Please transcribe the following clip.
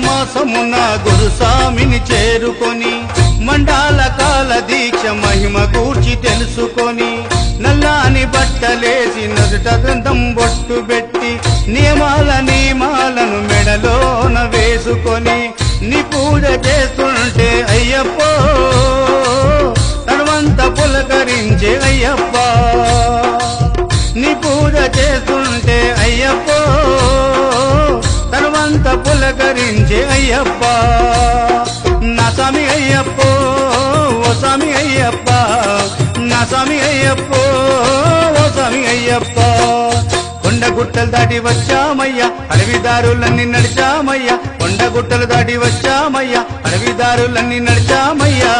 మాసమున గురుస్వామిని చేరుకొని మండాల కాల దీక్ష మహిమ కూర్చి తెలుసుకొని నల్లాని బట్టలేసి నదుట గంధం బొట్టు పెట్టి నియమాలను మెడలోన వేసుకొని నీ పూజ చేస్తుంటే అయ్యప్పో తనవంత పులకరించే అయ్యప్ప నీ పూజ చేస్తుంటే అయ్యప్పో తనవంత పులకరించే అయ్యప్ప నా స్వామి అయ్యప్పో ఓ స్వామి అయ్యప్ప నా స్వామి అయ్యప్పో ఓ స్వామి అయ్యప్ప కొండగుట్టలు దాటి వచ్చామయ్యా అడవిదారులన్నీ నడిచామయ్యా కొండగుట్టలు దాటి వచ్చామయ్యా అడవిదారులన్నీ నడిచామయ్యా